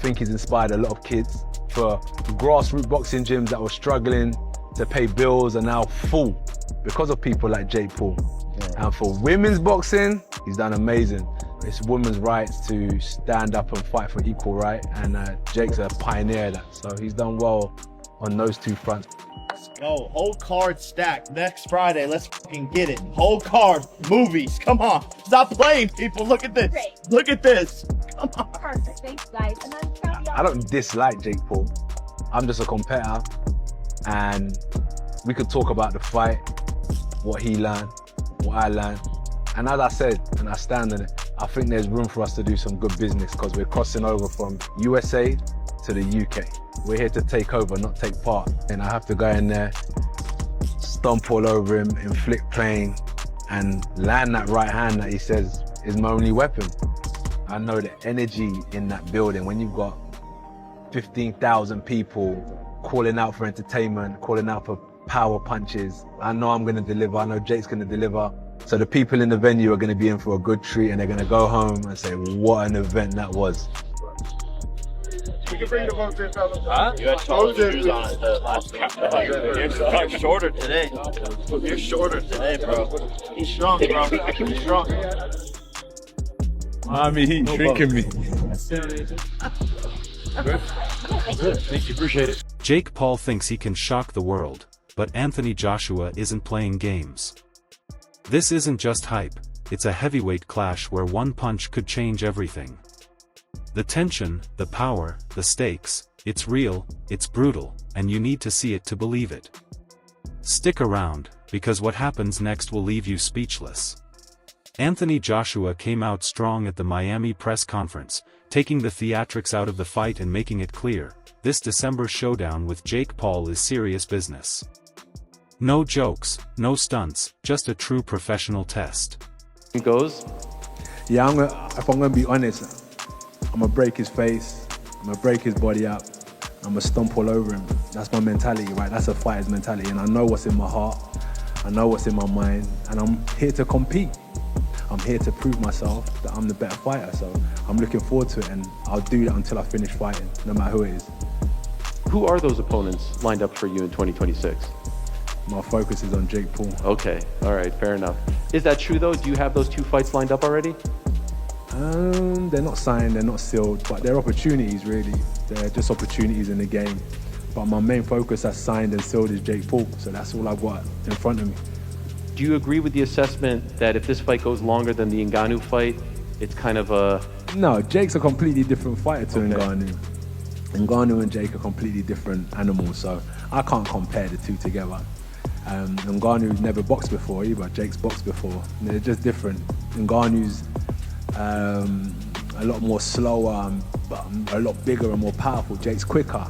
think he's inspired a lot of kids. For grassroots boxing gyms that were struggling to pay bills are now full because of people like Jake Paul. Yeah. And for women's boxing, he's done amazing. It's women's rights to stand up and fight for equal right, and Jake's a pioneer of that. So he's done well on those two fronts. Let's go. Whole card stacked next Friday. Let's fucking get it. Whole card, movies. Come on. Stop playing, people. Look at this. Great. Look at this. Come on. Perfect. Thanks, guys. And then I don't dislike Jake Paul. I'm just a competitor, and we could talk about the fight, what he learned, what I learned. And as I said, and I stand on it, I think there's room for us to do some good business because we're crossing over from USA to the UK. We're here to take over, not take part. And I have to go in there, stomp all over him, inflict pain, and land that right hand that he says is my only weapon. I know the energy in that building when you've got 15,000 people calling out for entertainment, calling out for power punches. I know I'm gonna deliver, I know Jake's gonna deliver. So the people in the venue are gonna be in for a good treat and they're gonna go home and say, what an event that was. We can bring the vote in, fellas. Huh? You had taller shoes on it last week. You're shorter today. You're shorter today, bro. He's strong, bro. He's strong. Mommy, he's drinking me. Thank you, appreciate it. Jake Paul thinks he can shock the world, but Anthony Joshua isn't playing games. This isn't just hype, it's a heavyweight clash where one punch could change everything. The tension, the power, the stakes, it's real, it's brutal, and you need to see it to believe it. Stick around, because what happens next will leave you speechless. Anthony Joshua came out strong at the Miami press conference, taking the theatrics out of the fight and making it clear, this December showdown with Jake Paul is serious business. No jokes, no stunts, just a true professional test. It goes. Yeah, if I'm gonna be honest, I'm gonna break his face, I'm gonna break his body up, I'm gonna stomp all over him. That's my mentality, right? That's a fighter's mentality, and I know what's in my heart, I know what's in my mind, and I'm here to compete. I'm here to prove myself that I'm the better fighter, so I'm looking forward to it, and I'll do that until I finish fighting, no matter who it is. Who are those opponents lined up for you in 2026? My focus is on Jake Paul. Okay, all right, fair enough. Is that true though? Do you have those two fights lined up already? They're not signed, they're not sealed, but they're opportunities really. They're just opportunities in the game. But my main focus that's signed and sealed is Jake Paul, so that's all I've got in front of me. Do you agree with the assessment that if this fight goes longer than the Ngannou fight, it's kind of a... No, Jake's a completely different fighter to Ngannou. Ngannou and Jake are completely different animals, so I can't compare the two together. Ngannou's never boxed before either, Jake's boxed before. They're just different. Ngannou's a lot more slower, but a lot bigger and more powerful. Jake's quicker.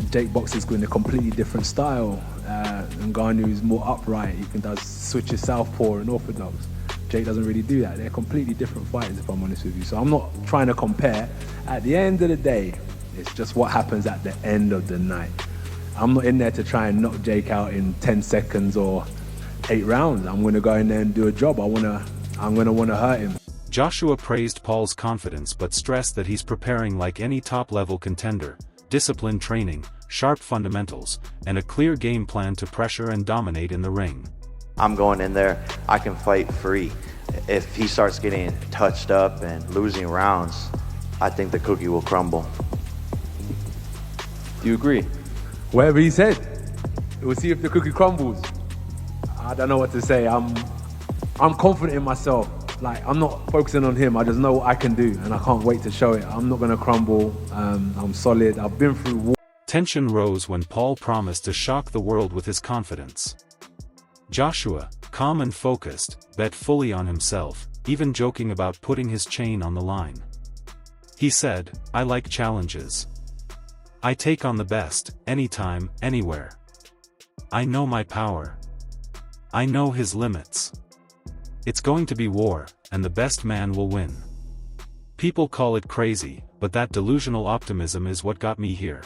Jake boxes in a completely different style. Ngannou's more upright. He can does switches southpaw and orthodox. Jake doesn't really do that. They're completely different fighters, if I'm honest with you. So I'm not trying to compare. At the end of the day, it's just what happens at the end of the night. I'm not in there to try and knock Jake out in 10 seconds or 8 rounds. I'm going to go in there and do a job. I'm going to want to hurt him. Joshua praised Paul's confidence but stressed that he's preparing like any top-level contender, disciplined training, sharp fundamentals, and a clear game plan to pressure and dominate in the ring. I'm going in there, I can fight free. If he starts getting touched up and losing rounds, I think the cookie will crumble. Do you agree? Whatever he said. We'll see if the cookie crumbles. I don't know what to say. I'm confident in myself. Like, I'm not focusing on him. I just know what I can do, and I can't wait to show it. I'm not going to crumble. I'm solid. I've been through war. Tension rose when Paul promised to shock the world with his confidence. Joshua, calm and focused, bet fully on himself, even joking about putting his chain on the line. He said, "I like challenges. I take on the best, anytime, anywhere. I know my power. I know his limits. It's going to be war, and the best man will win." People call it crazy, but that delusional optimism is what got me here.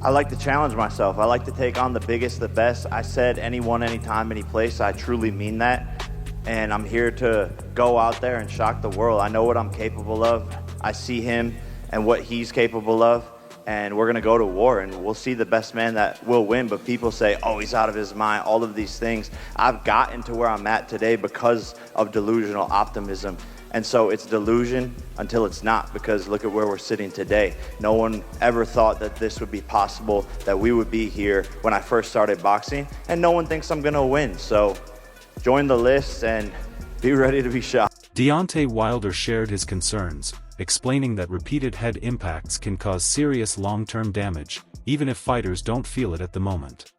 I like to challenge myself. I like to take on the biggest, the best. I said anyone, anytime, any place. I truly mean that. And I'm here to go out there and shock the world. I know what I'm capable of. I see him and what he's capable of. And we're going to go to war, and we'll see the best man that will win. But people say, oh, he's out of his mind, all of these things. I've gotten to where I'm at today because of delusional optimism. And so it's delusion until it's not, because look at where we're sitting today. No one ever thought that this would be possible, that we would be here when I first started boxing, and no one thinks I'm going to win. So join the list and be ready to be shot. Deontay Wilder shared his concerns, explaining that repeated head impacts can cause serious long-term damage, even if fighters don't feel it at the moment.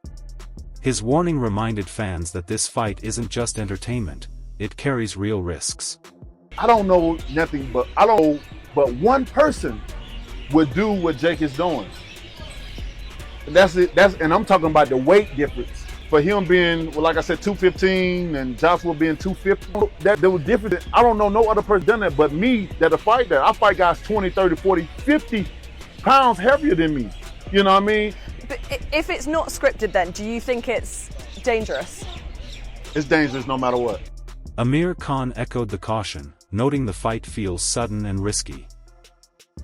His warning reminded fans that this fight isn't just entertainment, it carries real risks. I don't know nothing, but one person would do what Jake is doing. And that's it. And I'm talking about the weight difference. For him being, well, like I said, 215 and Joshua being 250, that was different. I don't know no other person done that but me that'll fight that. I fight guys 20, 30, 40, 50 pounds heavier than me. You know what I mean? But if it's not scripted then, do you think it's dangerous? It's dangerous no matter what. Amir Khan echoed the caution, noting the fight feels sudden and risky.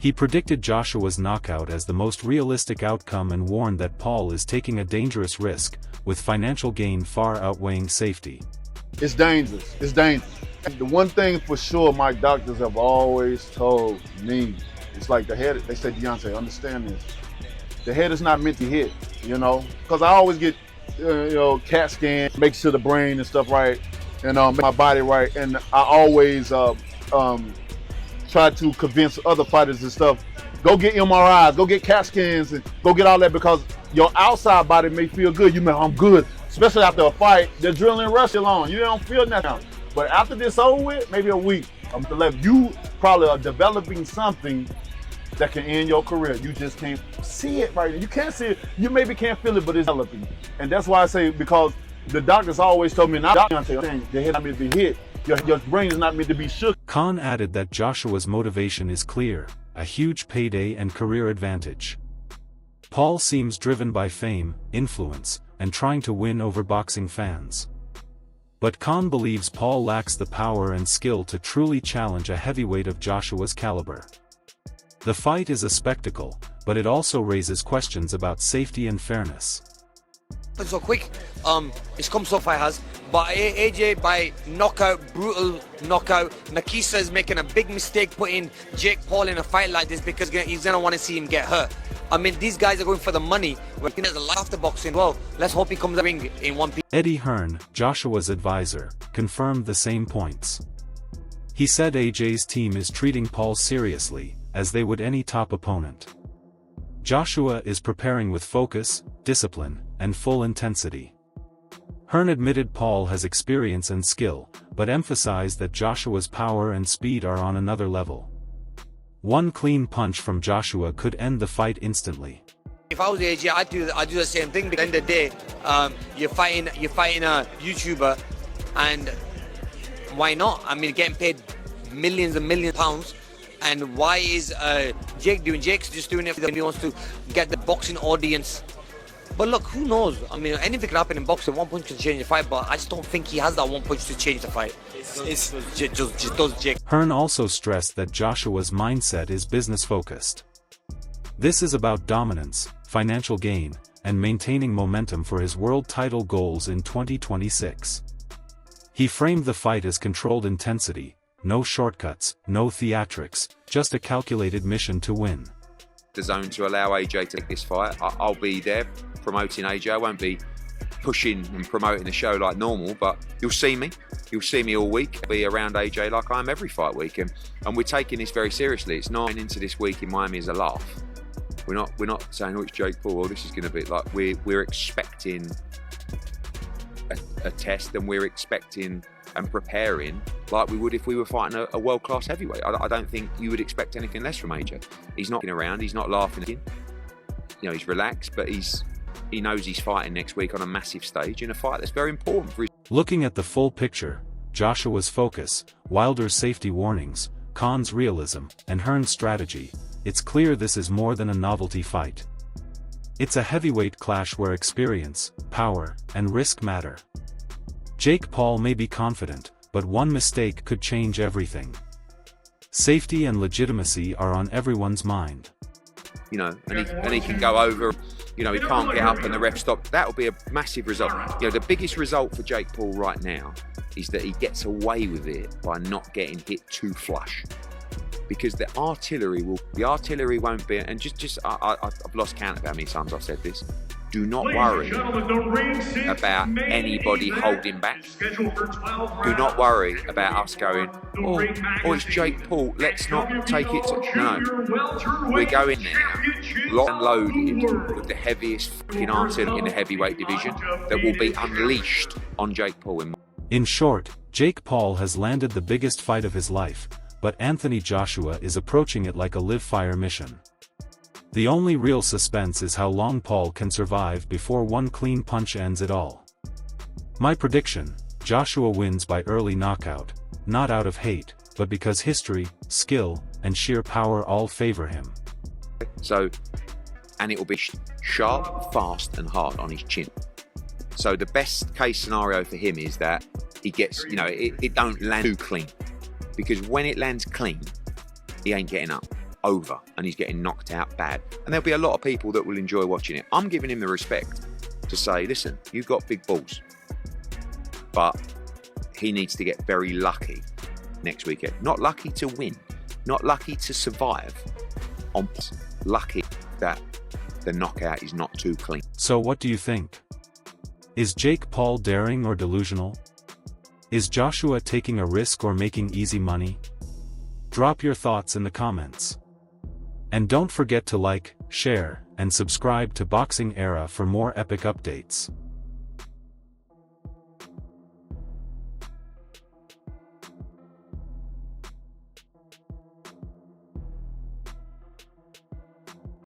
He predicted Joshua's knockout as the most realistic outcome and warned that Paul is taking a dangerous risk, with financial gain far outweighing safety. It's dangerous. It's dangerous. And the one thing for sure my doctors have always told me, it's like the head, they say, Deontay, understand this. The head is not meant to hit, you know? Because I always get, CAT scan, make sure the brain and stuff right, and my body right. And I always try to convince other fighters and stuff, go get MRIs, go get CAT scans, and go get all that, because your outside body may feel good. You may, I'm good, especially after a fight. The adrenaline rush along, you don't feel nothing. But after this over with, maybe a week, you probably are developing something that can end your career. You just can't see it right now. You can't see it. You maybe can't feel it, but it's developing. And that's why I say, because the doctors always told me, not the head not meant to be hit. Your brain is not meant to be shook. Khan added that Joshua's motivation is clear, a huge payday and career advantage. Paul seems driven by fame, influence, and trying to win over boxing fans. But Khan believes Paul lacks the power and skill to truly challenge a heavyweight of Joshua's caliber. The fight is a spectacle, but it also raises questions about safety and fairness. So quick, it's come so far has, but AJ by knockout, brutal knockout. Nakisa is making a big mistake putting Jake Paul in a fight like this because he's gonna want to see him get hurt. I mean, these guys are going for the money. We're looking at the life after boxing. Well, let's hope he comes to the ring in one piece. Eddie Hearn, Joshua's advisor, confirmed the same points. He said AJ's team is treating Paul seriously, as they would any top opponent. Joshua is preparing with focus, discipline, and full intensity. Hearn admitted Paul has experience and skill, but emphasized that Joshua's power and speed are on another level. One clean punch from Joshua could end the fight instantly. If I was AJ, I'd do the same thing. But at the end of the day, you're fighting a YouTuber, and why not? I mean, getting paid millions and millions of pounds. And why is Jake doing? Jake's just doing it because he wants to get the boxing audience. But look, who knows? I mean, anything can happen in boxing. One punch can change the fight, but I just don't think he has that one punch to change the fight. It's just does Jake. Hearn also stressed that Joshua's mindset is business-focused. This is about dominance, financial gain, and maintaining momentum for his world title goals in 2026. He framed the fight as controlled intensity, no shortcuts, no theatrics, just a calculated mission to win. The zone to allow AJ to take this fight. I'll be there promoting AJ. I won't be pushing and promoting the show like normal, but you'll see me. You'll see me all week. I'll be around AJ like I am every fight week, and we're taking this very seriously. It's not into this week in Miami as a laugh. We're not saying, oh, it's Jake Paul, or this is going to be like we're expecting a test, and we're expecting and preparing like we would if we were fighting a world-class heavyweight. I don't think you would expect anything less from AJ. He's not around, he's not laughing. You know, he's relaxed, but he knows he's fighting next week on a massive stage in a fight that's very important for his... Looking at the full picture, Joshua's focus, Wilder's safety warnings, Khan's realism, and Hearn's strategy, it's clear this is more than a novelty fight. It's a heavyweight clash where experience, power, and risk matter. Jake Paul may be confident, but one mistake could change everything. Safety and legitimacy are on everyone's mind. You know, and he can go over, you know, he can't get up and the ref stop. That'll be a massive result. You know, the biggest result for Jake Paul right now is that he gets away with it by not getting hit too flush. Because the artillery won't be, and I've lost count of how many times I've said this. Do not worry about anybody holding back. Do not worry about us going, oh, it's Jake Paul, let's not take it to... No. We're going there, locked and loaded with the heaviest fucking artillery in the heavyweight division that will be unleashed on Jake Paul. In short, Jake Paul has landed the biggest fight of his life, but Anthony Joshua is approaching it like a live-fire mission. The only real suspense is how long Paul can survive before one clean punch ends it all. My prediction, Joshua wins by early knockout, not out of hate, but because history, skill, and sheer power all favor him. So, and it will be sharp, fast, and hard on his chin. So the best case scenario for him is that he gets, you know, it don't land too clean. Because when it lands clean, he ain't getting up. Over, and he's getting knocked out bad, and there'll be a lot of people that will enjoy watching it. I'm giving him the respect to say, listen, you've got big balls, but he needs to get very lucky next weekend. Not lucky to win, not lucky to survive, on lucky that the knockout is not too clean. So what do you think? Is Jake Paul daring or delusional? Is Joshua taking a risk or making easy money? Drop your thoughts in the comments. And don't forget to like, share, and subscribe to Boxing Era for more epic updates.